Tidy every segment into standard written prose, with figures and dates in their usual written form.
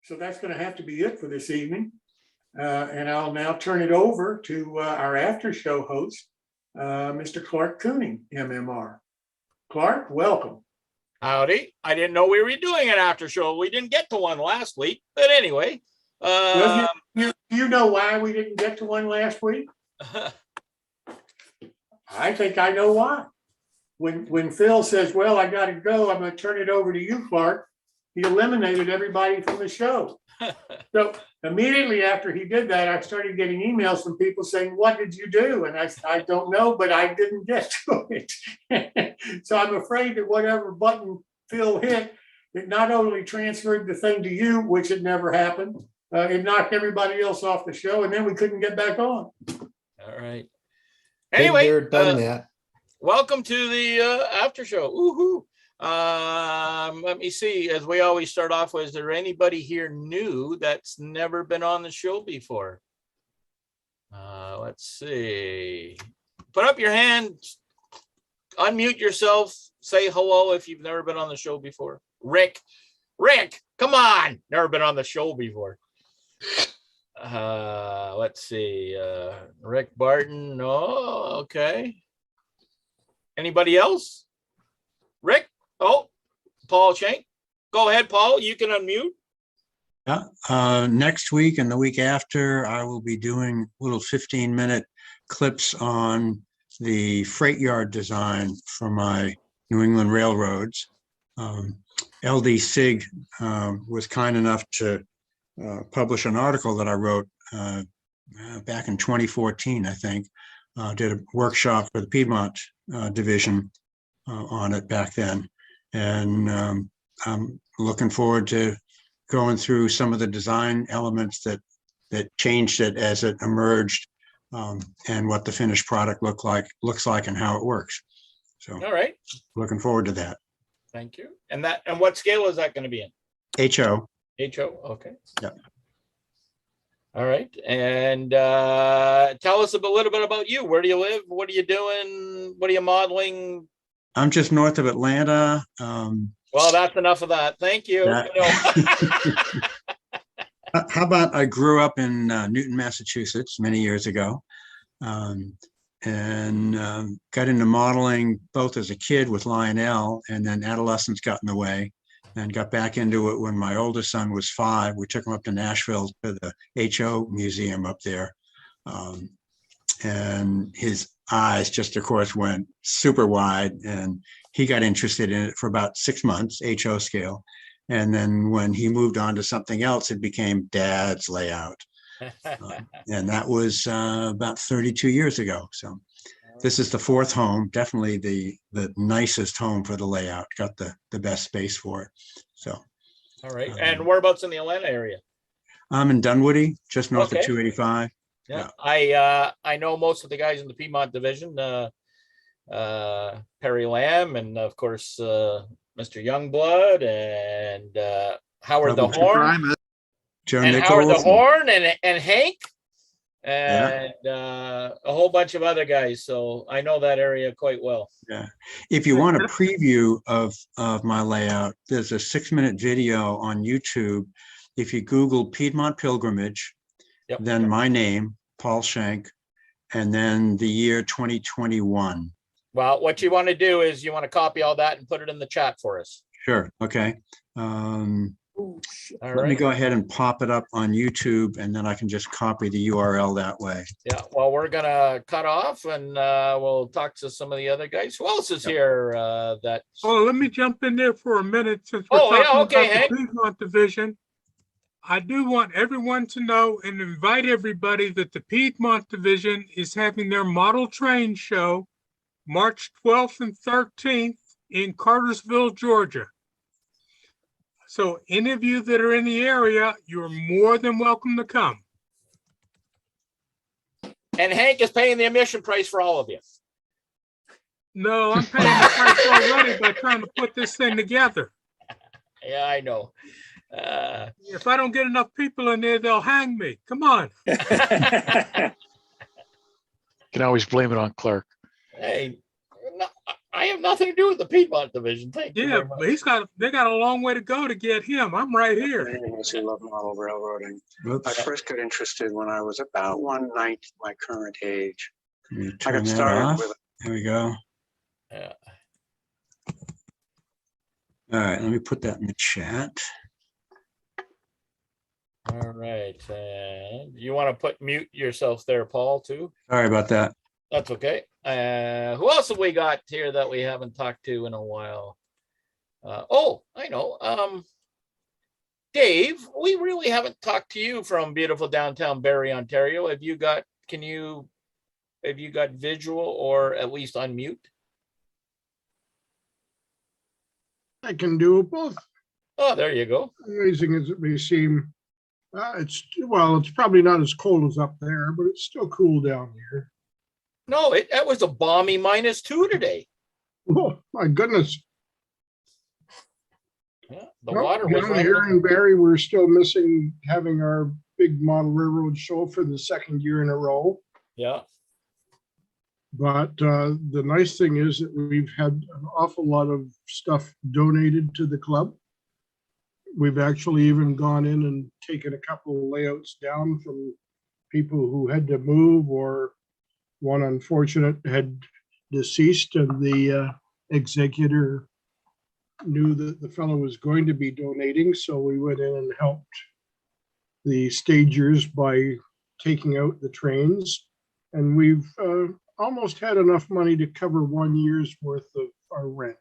So that's going to have to be it for this evening. And I'll now turn it over to our after show host, Mr. Clark Cooning, MMR. Clark, welcome. Howdy. I didn't know we were doing an after show. We didn't get to one last week. But anyway. Well, you know why we didn't get to one last week? I think I know why. When Phil says, well, I got to go, I'm going to turn it over to you, Clark. He eliminated everybody from the show. So immediately after he did that, I started getting emails from people saying, what did you do? And I don't know, but I didn't get to it. So I'm afraid that whatever button Phil hit, it not only transferred the thing to you, which had never happened, it knocked everybody else off the show, and then we couldn't get back on. All right. Anyway, done that. Welcome to the after show. Woohoo. Let me see, as we always start off with, is there anybody here new that's never been on the show before? Let's see. Put up your hand, unmute yourself, say hello if you've never been on the show before. Rick, come on. Never been on the show before. Let's see. Rick Barton. Oh, okay. Anybody else? Rick? Oh, Paul Shank. Go ahead, Paul. You can unmute. Yeah. Next week and the week after, I will be doing little 15-minute clips on the freight yard design for my New England railroads. LD Sig was kind enough to publish an article that I wrote back in 2014, I think. Did a workshop for the Piedmont division on it back then. And I'm looking forward to going through some of the design elements that changed it as it emerged, and what the finished product looks like and how it works. So All right. looking forward to that. Thank you. And what scale is that going to be in? HO. HO. Okay. Yep. All right. And tell us a little bit about you. Where do you live? What are you doing? What are you modeling? I'm just north of Atlanta. Well, that's enough of that. Thank you. How about I grew up in Newton, Massachusetts many years ago, and got into modeling both as a kid with Lionel, and then adolescence got in the way, and got back into it when my oldest son was 5. We took him up to Nashville to the HO museum up there. And his eyes just, of course, went super wide, and he got interested in it for about 6 months, HO scale. And then when he moved on to something else, it became Dad's layout. And that was about 32 years ago. So this is the 4th home, definitely the nicest home for the layout, got the best space for it. So. All right. And whereabouts in the Atlanta area? I'm in Dunwoody, just north of 285. Yeah. I know most of the guys in the Piedmont division, Perry Lamb, and of course, Mr. Youngblood, and Howard the Horn. Joe and Nichols. Howard the Horn, and Hank, and a whole bunch of other guys. So I know that area quite well. Yeah. If you want a preview of my layout, there's a 6-minute video on YouTube. If you Google Piedmont Pilgrimage, then my name, Paul Shank, and then the year 2021. Well, what you want to do is you want to copy all that and put it in the chat for us. Sure. Okay. Let me right. go ahead and pop it up on YouTube, and then I can just copy the URL that way. Yeah. Well, we're going to cut off, and we'll talk to some of the other guys. Who else is here? That. Oh, let me jump in there for a minute since we're talking about the Piedmont division. I do want everyone to know and invite everybody that the Piedmont division is having their model train show March 12th and 13th in Cartersville, Georgia. So any of you that are in the area, you're more than welcome to come. And Hank is paying the admission price for all of you. No, I'm paying the price already by trying to put this thing together. Yeah, I know. If I don't get enough people in there, they'll hang me. Come on. You can always blame it on Clark. Hey, no, I have nothing to do with the Piedmont division. Thank you Yeah, very much. but they got a long way to go to get him. I'm right here. I love model railroading. I Oops. first got interested when I was about 1/9 my current age. I Turn got that started off. with There we go. Yeah. All right, let me put that in the chat. All right. And you want to mute yourself there, Paul, too? Sorry about that. That's okay. Who else have we got here that we haven't talked to in a while? Oh, I know. Dave, we really haven't talked to you from beautiful downtown Barrie, Ontario. Have you got visual or at least unmute? I can do both. Oh, there you go. Amazing as it may seem, it's probably not as cold as up there, but it's still cool down here. No, that was a balmy -2 today. Oh, my goodness. Yeah, the Well, water was down right here up. in Barrie, we're still missing having our big model railroad show for the second year in a row. Yeah. But the nice thing is that we've had an awful lot of stuff donated to the club. We've actually even gone in and taken a couple of layouts down from people who had to move, or one unfortunate had deceased and the executor knew that the fellow was going to be donating. So we went in and helped the stagers by taking out the trains. And we've almost had enough money to cover 1 year's worth of our rent.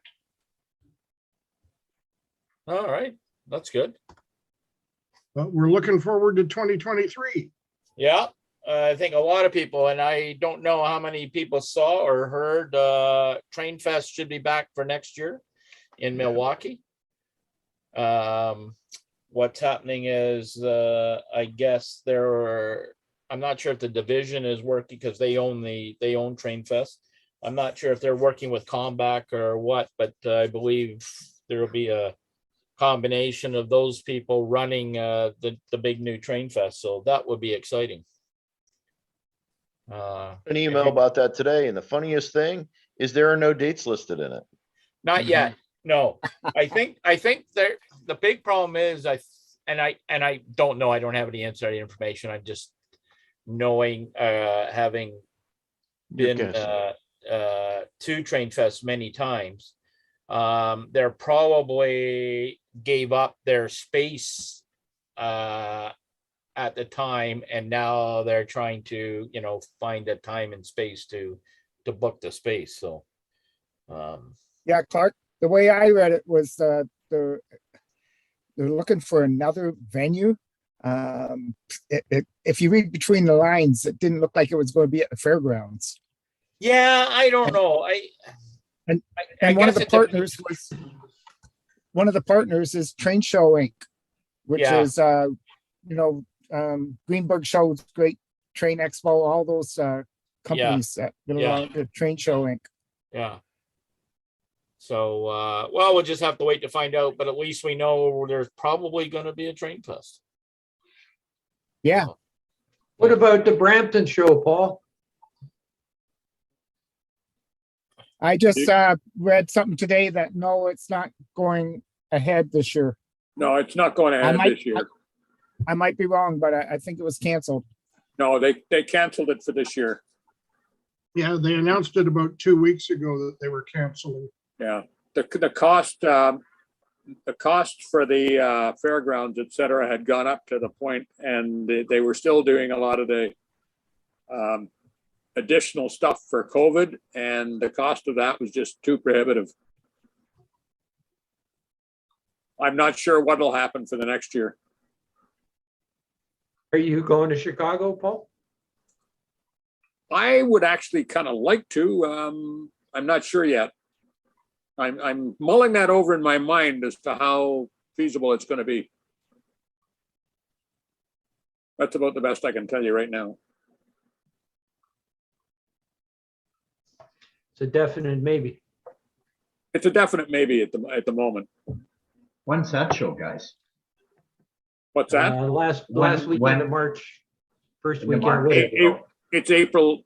All right. That's good. But we're looking forward to 2023. Yeah. I think a lot of people, and I don't know how many people saw or heard, Train Fest should be back for next year in Milwaukee. What's happening is, I guess I'm not sure if the division is working because they own Train Fest. I'm not sure if they're working with Comback or what, but I believe there will be a combination of those people running the big new Train Fest. So that would be exciting. An email about that today, and the funniest thing is there are no dates listed in it. Not yet. No, I think the big problem is I don't know. I don't have any inside information. I'm just knowing, having You're been guessing. to Train Fest many times. They're probably gave up their space at the time, and now they're trying to, find a time and space to book the space. So, Yeah, Clark, the way I read it was they're looking for another venue. If you read between the lines, it didn't look like it was going to be at the fairgrounds. yeah, I don't know. And I one of guess the partners is Train Show Inc., which Yeah. is Greenberg Show's Great Train Expo, all those companies that belong to Train Show Inc. Yeah. So, well, we'll just have to wait to find out, but at least we know there's probably going to be a Train Fest. Yeah. So, What about the Brampton Show, Paul? I just read something today that no, it's not going ahead this year. No, it's not going ahead this year. I might be wrong, but I think it was canceled. No, they canceled it for this year. Yeah, they announced it about 2 weeks ago that they were canceling. Yeah, the cost for the fairgrounds, et cetera, had gone up to the point, and they were still doing a lot of the additional stuff for COVID, and the cost of that was just too prohibitive. I'm not sure what will happen for the next year. Are you going to Chicago, Paul? I would actually kind of like to. I'm not sure yet. I'm mulling that over in my mind as to how feasible it's going to be. That's about the best I can tell you right now. It's a definite maybe. It's a definite maybe at the moment. When's that show, guys? What's that? Last weekend when- of March, first In the weekend. of March. April. It's April,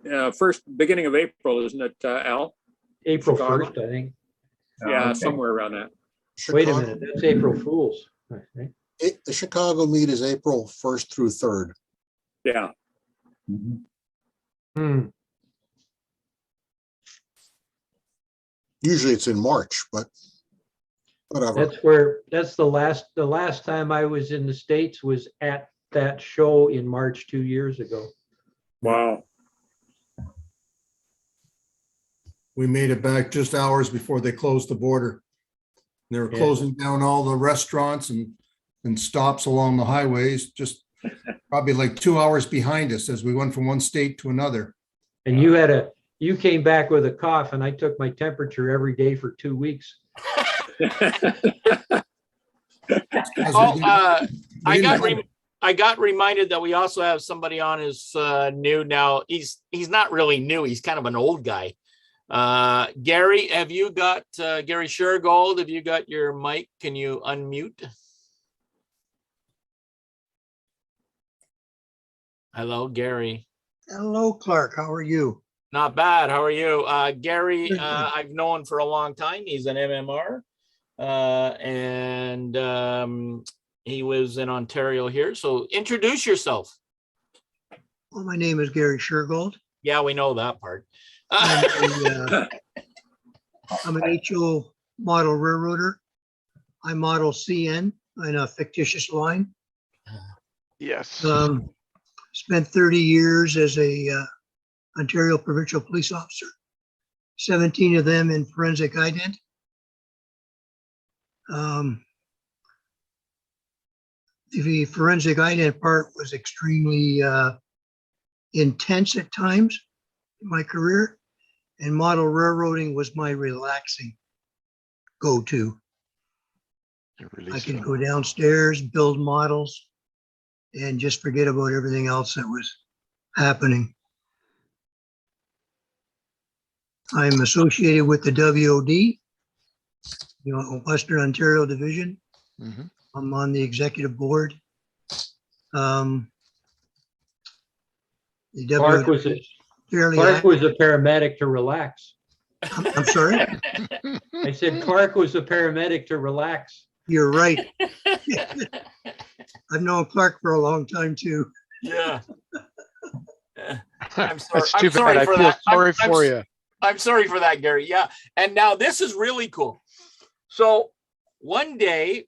beginning of April, isn't it, Al? April Chicago? 1st, I think. Yeah, Okay. somewhere around that. Wait a Chicago- minute, that's April Fools. Right? The Chicago meet is April 1st through 3rd. Yeah. Hmm. Usually it's in March, but whatever. That's the last time I was in the States was at that show in March 2 years ago. Wow. We made it back just hours before they closed the border. They were Yeah. closing down all the restaurants and stops along the highways, just probably like 2 hours behind us as we went from one state to another. And you came back with a cough and I took my temperature every day for 2 weeks. Oh, I got reminded that we also have somebody on who's new now. He's not really new. He's kind of an old guy. Gary, have you got Gary Shergold? Have you got your mic? Can you unmute? Hello, Gary. Hello, Clark. How are you? Not bad. How are you? Gary, Good. I've known for a long time. He's an MMR. And he lives in Ontario here. So introduce yourself. Well, my name is Gary Shergold. Yeah, we know that part. I'm an HO model railroader. I model CN on a fictitious line. Yes. Spent 30 years as a Ontario provincial police officer, 17 of them in forensic ident. The forensic ident part was extremely intense at times in my career, and model railroading was my relaxing go-to. I could go downstairs, build models, and just forget about everything else that was happening. I'm associated with the WOD, Western Ontario Division. Mhm. I'm on the executive board. The Clark was WOD fairly Clark active. was a paramedic to relax. I'm sorry, I said Clark was a paramedic to relax. you're right. I've known Clark for a long time too. Yeah. I'm sorry. That's I'm too sorry bad. I for feel that. sorry for you. I'm sorry for that, Gary. Yeah. And now this is really cool. So one day,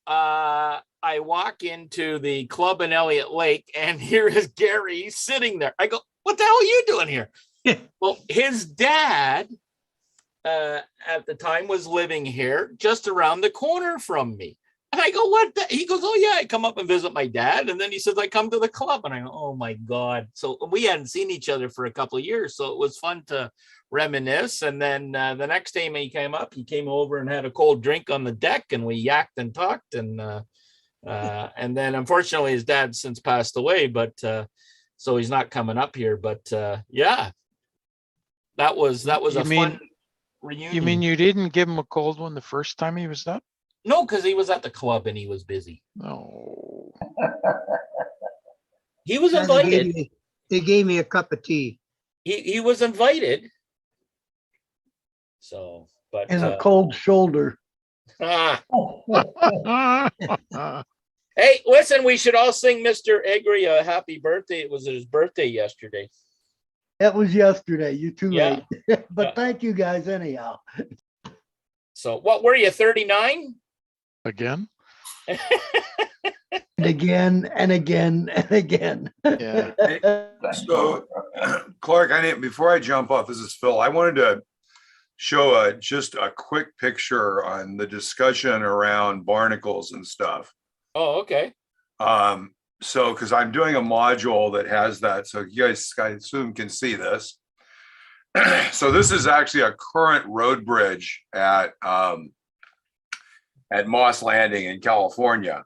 I walk into the club in Elliott Lake and here is Gary sitting there. I go, what the hell are you doing here? Well, his dad at the time was living here just around the corner from me. And I go, what? He goes, oh yeah, I come up and visit my dad. And then he says, I come to the club. And I go, oh my God. So we hadn't seen each other for a couple of years. So it was fun to reminisce. And then the next time he came up, he came over and had a cold drink on the deck and we yacked and talked. And then unfortunately his dad since passed away, but so he's not coming up here. But yeah, that was a fun reunion. You mean you didn't give him a cold one the first time he was up? No, because he was at the club and he was busy. No. He was Yeah, invited. They gave me a cup of tea. He was invited. So, but And a cold shoulder. hey, listen, we should all sing Mr. Egri a happy birthday. It was his birthday yesterday. That was yesterday. You too Yeah. late. But Yeah. thank you guys anyhow. So what were you, 39? Again? And again and again and again. Yeah. So, Clark, before I jump off, this is Phil. I wanted to show just a quick picture on the discussion around barnacles and stuff. Oh, okay. So, because I'm doing a module that has that, so you guys, I assume, can see this. So this is actually a current road bridge at Moss Landing in California.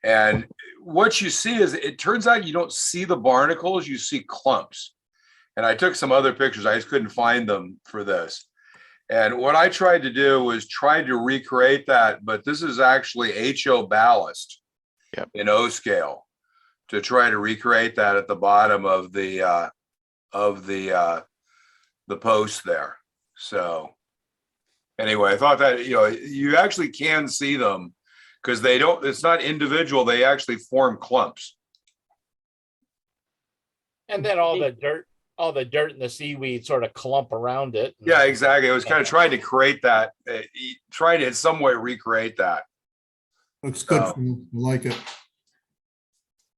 And what you see is, it turns out you don't see the barnacles, you see clumps. And I took some other pictures, I just couldn't find them for this. And what I tried to do was try to recreate that, but this is actually HO ballast in O scale to try to recreate that at the bottom of the post there. So anyway, I thought that, you actually can see them because it's not individual. They actually form clumps. And then all the dirt and the seaweed sort of clump around it. Yeah, exactly. I was kind of trying to create that, trying to in some way recreate that. Looks good. I like it.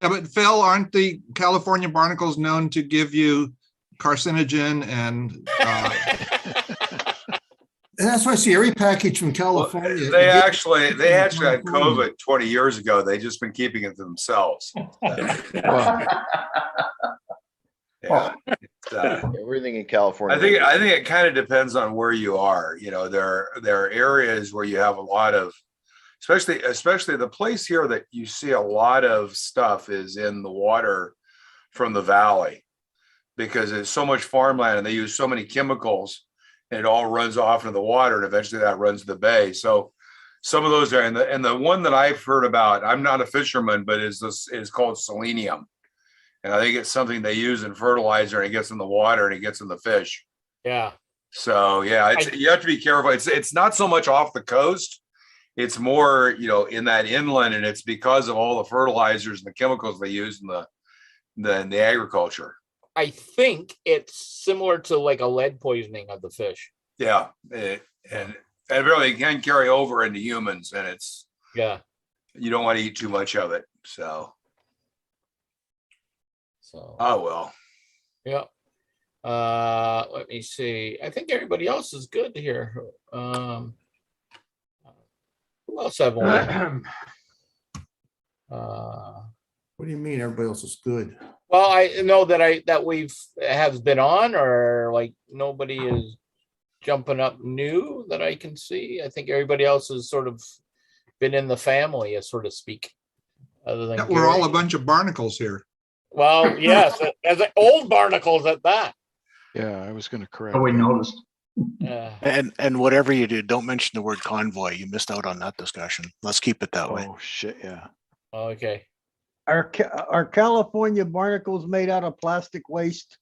Yeah, but Phil, aren't the California barnacles known to give you carcinogen and That's why I see every package from California. They actually had COVID 20 years ago. They just been keeping it to themselves. Yeah. Everything in California. I think it kind of depends on where you are. There are areas where you have a lot of, especially the place here that you see a lot of stuff is in the water from the valley, because there's so much farmland and they use so many chemicals and it all runs off into the water and eventually that runs to the bay. So some of those are, and the one that I've heard about, I'm not a fisherman, but is called selenium. And I think it's something they use in fertilizer and it gets in the water and it gets in the fish. Yeah. So yeah, you have to be careful. It's not so much off the coast. It's more, in that inland, and it's because of all the fertilizers and the chemicals they use in the agriculture. I think it's similar to like a lead poisoning of the fish. Yeah. And really can carry over into humans, and you don't want to eat too much of it. So oh well. Yeah. Let me see. I think everybody else is good here. Who else have one? What do you mean everybody else is good? Well, I know that we've been on, or like nobody is jumping up new that I can see. I think everybody else has sort of been in the family, so to speak. Other than we're all a bunch of barnacles here. Well, yes, as old barnacles at that. Yeah, I was going to correct. Oh, we noticed. Yeah. And whatever you do, don't mention the word convoy. You missed out on that discussion. Let's keep it that way. Oh shit, yeah. Okay. Are California barnacles made out of plastic waste?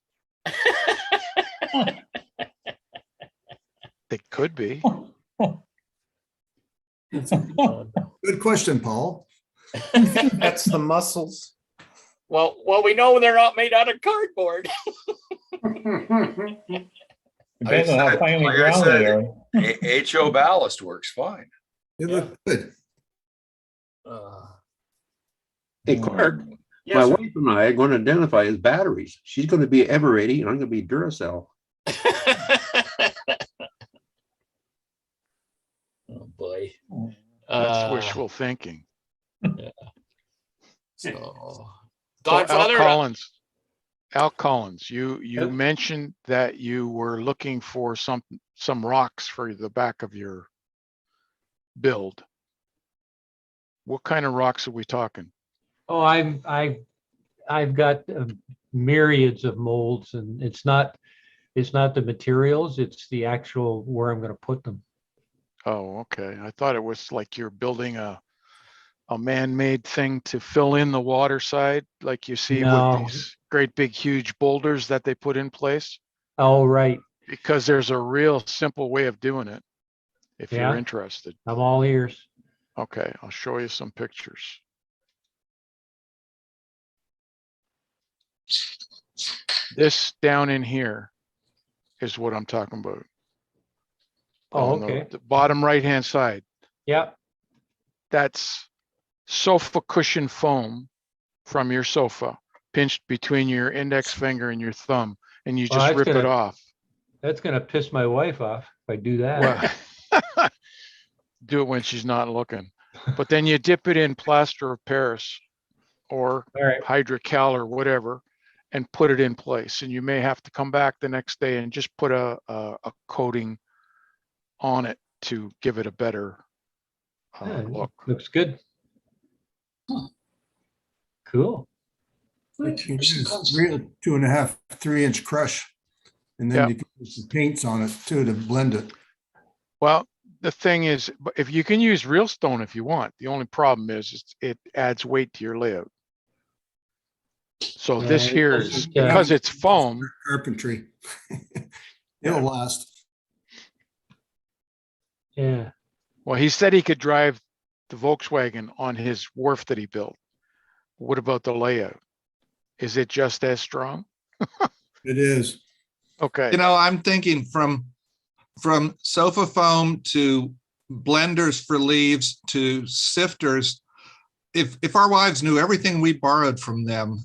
They could be. Good question, Paul. That's the mussels. Well, we know they're not made out of cardboard. Depends on how finely ground they are. HO ballast works fine. They look good. Hey, Clark, Yes, my sir. wife and I are going to identify as batteries. She's going to be Eveready and I'm going to be Duracell. Oh boy. That's wishful thinking. Yeah. So, So Godfather. Al Collins, you mentioned that you were looking for some rocks for the back of your build. What kind of rocks are we talking? Oh, I've got myriads of molds, and it's not the materials, it's the actual where I'm going to put them. Oh, okay. I thought it was like you're building a man-made thing to fill in the water side, like you see No. with these great big huge boulders that they put in place. Oh, right. Because there's a real simple way of doing it, if Yeah. you're interested. I'm all ears. Okay, I'll show you some pictures. This down in here is what I'm talking about. Oh, On okay. the bottom right-hand side. Yep. That's sofa cushion foam from your sofa, pinched between your index finger and your thumb, and you Well, just that's rip it gonna- off. That's going to piss my wife off if I do that. Well, do it when she's not looking. But then you dip it in plaster of Paris or All right. hydrocal or whatever, and put it in place. And you may have to come back the next day and just put a coating on it to give it a better Yeah, look. looks good. Cool. You use real 2.5, 3-inch crush. And then Yep. you can put some paints on it too to blend it. Well, the thing is, if you can use real stone if you want, the only problem is it adds weight to your layout. So this Yeah, here it's is, just, because it's foam, Carpentry. It'll last. Yeah. Well, he said he could drive the Volkswagen on his wharf that he built. What about the layout? Is it just as strong? It is. Okay. You know, I'm thinking from sofa foam to blenders for leaves to sifters. If our wives knew everything we borrowed from them,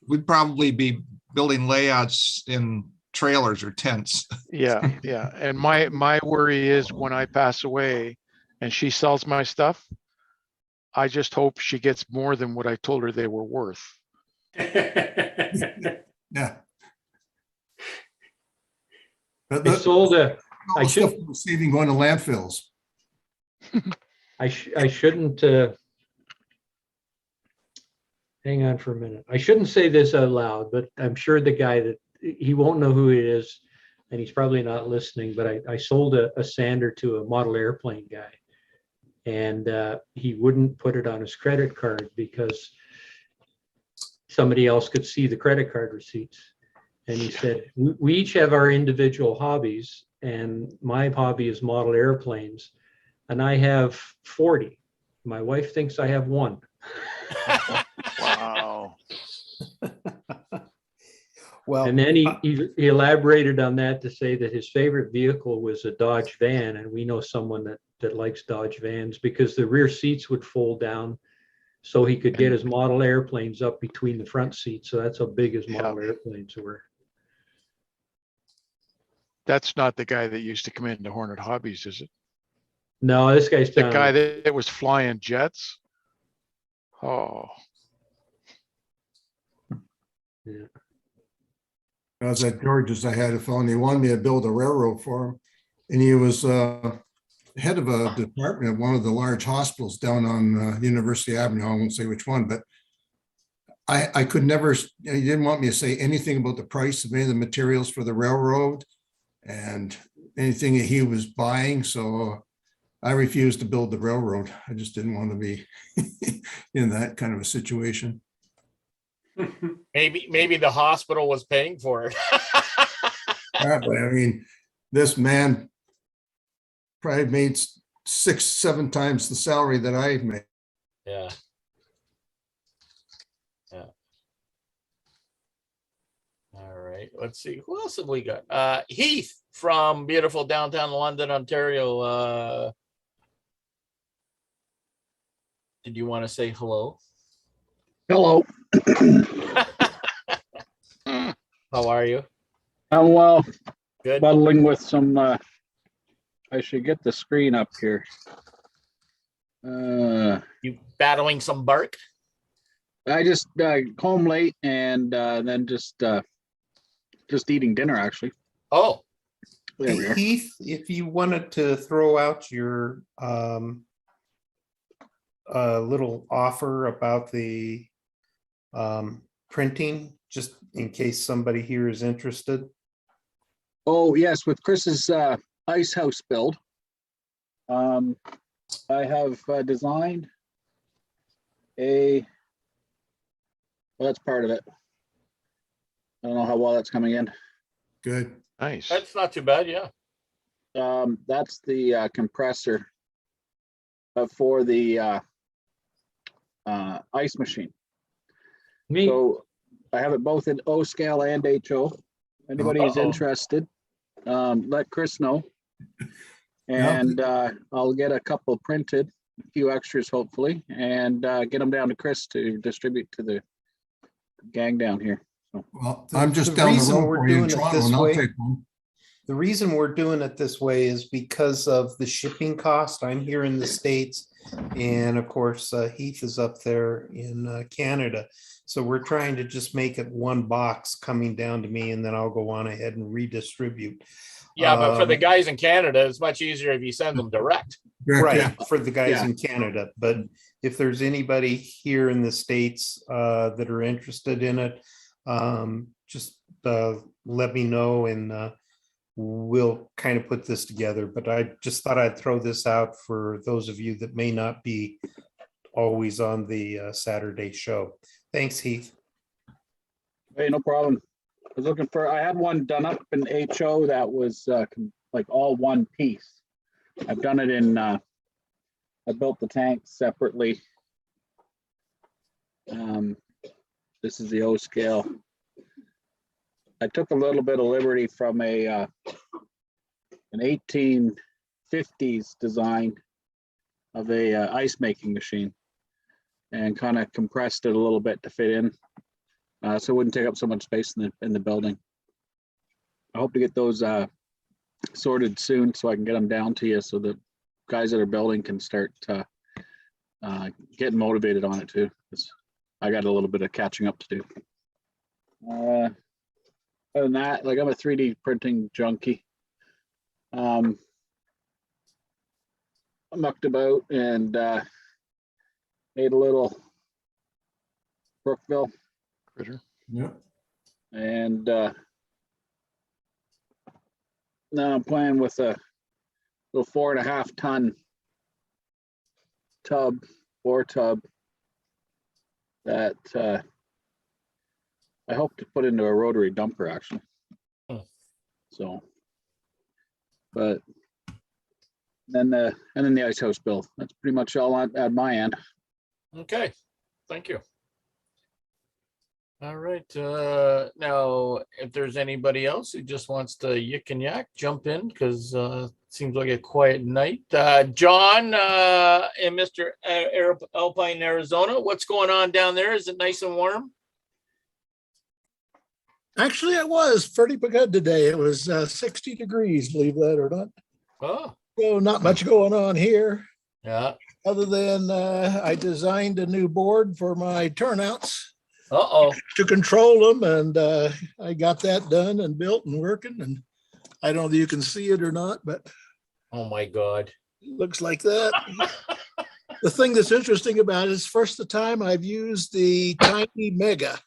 we'd probably be building layouts in trailers or tents. Yeah, yeah. And my worry is when I pass away and she sells my stuff, I just hope she gets more than what I told her they were worth. Yeah. I sold a, I Stuff should, we're receiving going to landfills. I shouldn't, hang on for a minute. I shouldn't say this out loud, but I'm sure the guy that, he won't know who it is, and he's probably not listening, but I sold a sander to a model airplane guy. And he wouldn't put it on his credit card because somebody else could see the credit card receipts. And he said, we each have our individual hobbies, and my hobby is model airplanes, and I have 40. My wife thinks I have one. Wow. Well, and then he elaborated on that to say that his favorite vehicle was a Dodge van, and we know someone that likes Dodge vans because the rear seats would fold down so he could get his model airplanes up between the front seats. So that's how big his model airplanes were. That's not the guy that used to come into Hornet Hobbies, is it? No, this guy's the guy that was flying jets. Oh. Yeah. I was at George's, I had a fellow, and he wanted me to build a railroad for him. And he was head of a department at one of the large hospitals down on University Avenue. I won't say which one, but I could never, he didn't want me to say anything about the price of any of the materials for the railroad and anything that he was buying. So I refused to build the railroad. I just didn't want to be in that kind of a situation. Maybe the hospital was paying for it. Probably. I mean, this man probably made 6-7 times the salary that I made. Yeah. Yeah. All right. Let's see. Who else have we got? Heath from beautiful downtown London, Ontario. Did you want to say hello? Hello. How are you? I'm well. Good. Muddling with some, I should get the screen up here. You battling some bark? I just home late and then just eating dinner actually. Oh. There we are. Heath, if you wanted to throw out your little offer about the printing, just in case somebody here is interested. Oh yes, with Chris's ice house build, I have designed well, that's part of it. I don't know how well that's coming in. Good. Nice. That's not too bad, yeah. That's the compressor for the ice machine. So I have it both in O scale and HO. Anybody who's interested, let Chris know. And I'll get a couple printed, a few extras hopefully, and get them down to Chris to distribute to the gang down here. So. Well, I'm just down the road for you in Toronto, and I'll take one. The reason we're doing it this way is because of the shipping cost. I'm here in the States, and of course, Heath is up there in Canada. So we're trying to just make it one box coming down to me, and then I'll go on ahead and redistribute. Yeah, but for the guys in Canada, it's much easier if you send them direct. Right, Yeah. for the guys Yeah. in Canada. But if there's anybody here in the States that are interested in it, just let me know, and we'll kind of put this together. But I just thought I'd throw this out for those of you that may not be always on the Saturday show. Thanks, Heath. Hey, no problem. I was looking for, I had one done up in HO that was like all one piece. I've done it in, I built the tank separately. This is the O scale. I took a little bit of liberty from an 1850s design of a ice making machine and kind of compressed it a little bit to fit in, so it wouldn't take up so much space in the building. I hope to get those sorted soon so I can get them down to you so the guys that are building can start getting motivated on it too. 'Cause I got a little bit of catching up to do. Other than that, like I'm a 3D printing junkie. I mucked about and made a little Brookville critter. Yeah. And now I'm playing with a little 4.5 ton tub, bore tub that I hope to put into a rotary dumper actually. So, but then the ice house build. That's pretty much all at my end. Okay, thank you. All right, now if there's anybody else who just wants to yik and yak, jump in because it seems like a quiet night. John and Mr. Alpine, Arizona, what's going on down there? Is it nice and warm? Actually, it was pretty good today. It was 60 degrees, believe that or not. Oh, So not much going on here, yeah. other than I designed a new board for my turnouts Uh-oh. to control them, and I got that done and built and working. And I don't know if you can see it or not, but Oh my God. it looks like that. The thing that's interesting about it is first the time I've used the tiny Mega.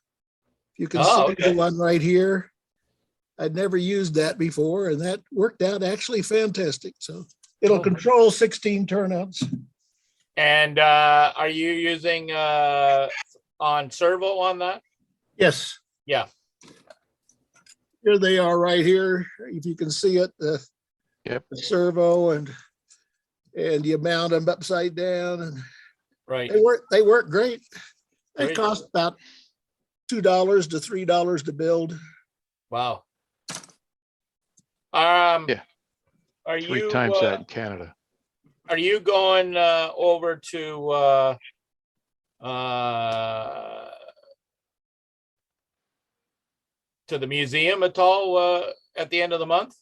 You can see okay. the one right here. I'd never used that before, and that worked out actually fantastic. So it'll control 16 turnouts. And are you using on servo on that? Yes. Yeah. Here they are right here. If you can see it, the servo, and you mount them upside down, and right. They work great. They Great. cost about $2 to $3 to build. Wow. Yeah. Are 3 you times that in Canada. Are you going over to the museum at all at the end of the month?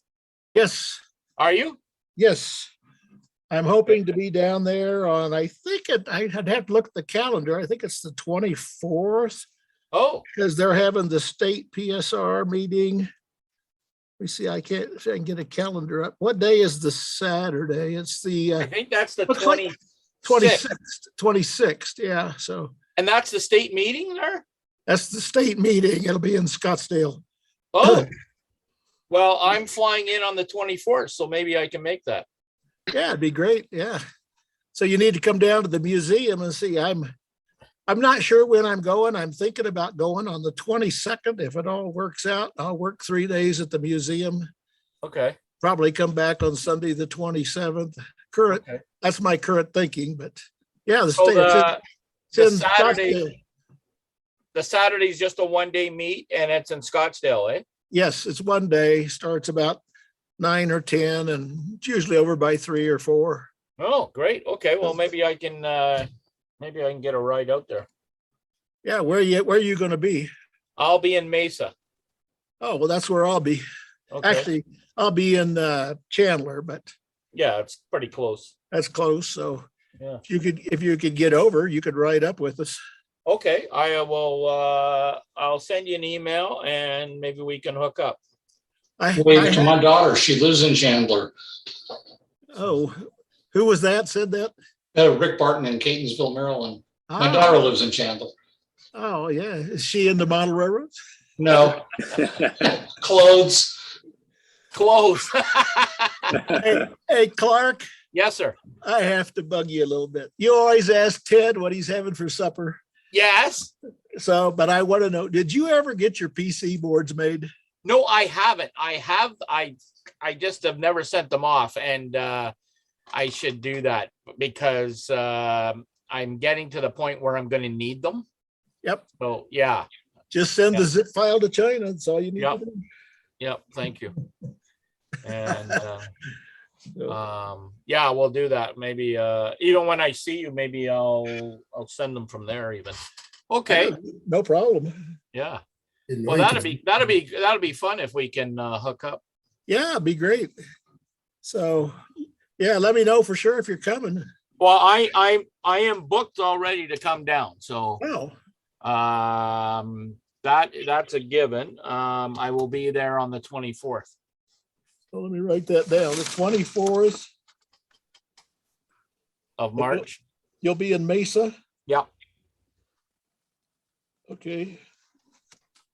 Yes. Are you? Yes. I'm hoping to be down there on, I think I'd have to look at the calendar. I think it's the 24th. Oh. Because they're having the state PSR meeting. Let me see, I can get a calendar up. What day is the Saturday? It's the I think that's the looks like 26th. Yeah. So. And that's the state meeting there? That's the state meeting. It'll be in Scottsdale. Oh. Well, I'm flying in on the 24th, so maybe I can make that. Yeah, it'd be great. Yeah. So you need to come down to the museum and see. I'm not sure when I'm going. I'm thinking about going on the 22nd. If it all works out, I'll work 3 days at the museum. Okay. Probably come back on Sunday, the 27th. That's my current thinking, but yeah, the state. The Saturday's just a 1-day meet and it's in Scottsdale, eh? Yes, it's 1 day, starts about 9 or 10, and it's usually over by 3 or 4. Oh, great. Okay. Well, maybe I can get a ride out there. Yeah. Where are you going to be? I'll be in Mesa. Oh, well, that's where I'll be. Okay. Actually, I'll be in Chandler, but yeah, it's pretty close. That's close. So yeah, if you could get over, you could ride up with us. Okay. I will, I'll send you an email and maybe we can hook up. Wait to my daughter. She lives in Chandler. Oh, who was that said that? Rick Barton in Catonsville, Maryland. My daughter lives in Chandler. Oh, yeah. Is she in the model railroads? No. Clothes. Hey, Clark. Yes, sir. I have to bug you a little bit. You always ask Ted what he's having for supper. Yes. So, but I want to know, did you ever get your PC boards made? No, I haven't. I just have never sent them off. And I should do that because I'm getting to the point where I'm going to need them. Yep. So yeah. Just send the Yep. zip file to China. That's all you need Yep. to do. Yep. Thank you. And yeah, we'll do that. Maybe even when I see you, maybe I'll send them from there even. Okay. No problem. Yeah. Well, that'd be fun if we can hook up. Yeah, it'd be great. So yeah, let me know for sure if you're coming. Well, I am booked already to come down. So that's a given. I will be there on the 24th. So let me write that down. The 24th of March. You'll be in Mesa? Yep. Okay.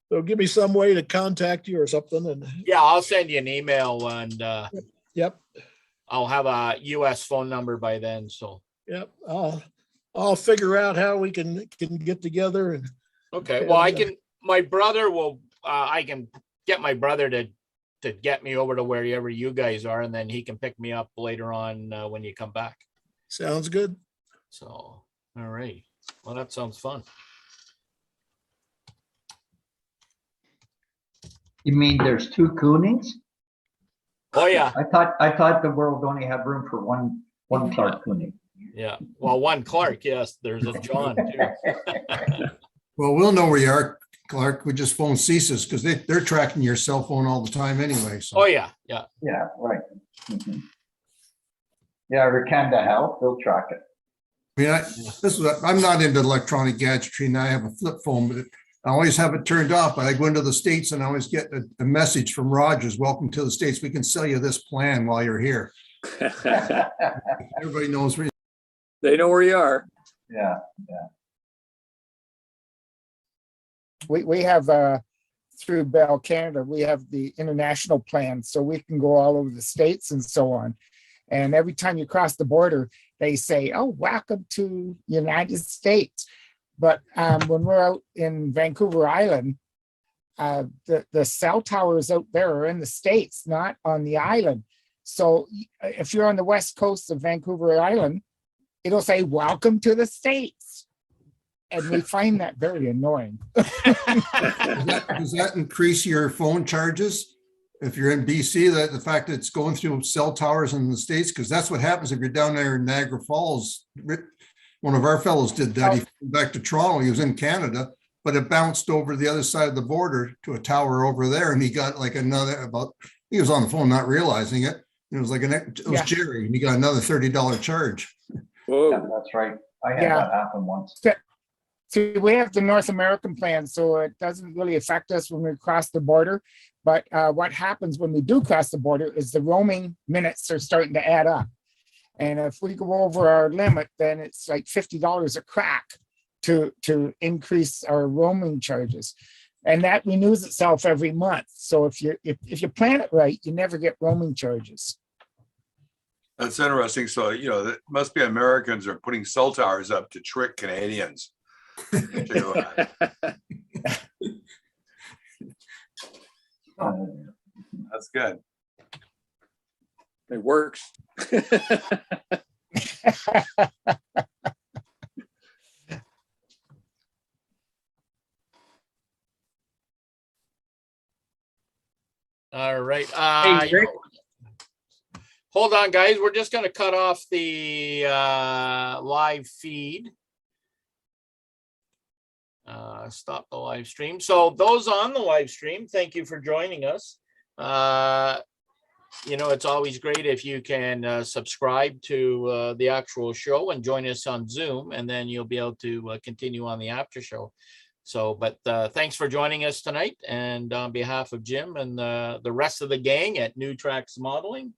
So give me some way to contact you or something. And yeah, I'll send you an email and yep. I'll have a US phone number by then. So yep. I'll figure out how we can get together and okay. Well, I can my brother will I can get my brother to get me over to wherever you guys are, and then he can pick me up later on when you come back. Sounds good. So, all right. Well, that sounds fun. You mean there's two Coonings? Oh yeah. I thought the world only had room for one Clark Cooning. Yeah. Well, one Clark, yes. There's a John too. Well, we'll know where you are, Clark. We just phone CSIS because they're tracking your cell phone all the time anyway. So. Oh yeah, yeah. Yeah, right. Mm-hmm. Yeah, Rakanda Health, they'll track it. I mean, I'm not into electronic gadgetry, and I have a flip phone, but I always have it turned off. But I go into the States and I always get a message from Rogers, welcome to the States. We can sell you this plan while you're here. Everybody knows where they know where you are. Yeah, yeah. We have through Bell Canada, we have the international plan, so we can go all over the States and so on. And every time you cross the border, they say, "Oh, welcome to United States." But when we're out in Vancouver Island, the cell towers out there are in the States, not on the island. So if you're on the west coast of Vancouver Island, it'll say, "Welcome to the States." And we find that very annoying. Does that increase your phone charges? If you're in BC, that the fact that it's going through cell towers in the States, because that's what happens if you're down there in Niagara Falls. One of our fellows did that. He flew back to Toronto. He was in Canada, but it bounced over the other side of the border to a tower over there, and he got like he was on the phone not realizing it. It was like it was Jerry, and he got another $30 charge. Whoa. Yeah, that's right. I had that happen once. See, we have the North American plan, so it doesn't really affect us when we cross the border. But what happens when we do cross the border is the roaming minutes are starting to add up. And if we go over our limit, then it's like $50 a crack to increase our roaming charges. And that renews itself every month. So if you plan it right, you never get roaming charges. That's interesting. So, that must be Americans are putting cell towers up to trick Canadians. That's good. It works. All right. Hey, Rick. Hold on, guys. We're just going to cut off the live feed. Stop the live stream. So those on the live stream, thank you for joining us. It's always great if you can subscribe to the actual show and join us on Zoom, and then you'll be able to continue on the after show. So, but thanks for joining us tonight. And on behalf of Jim and the rest of the gang at New Tracks Modeling,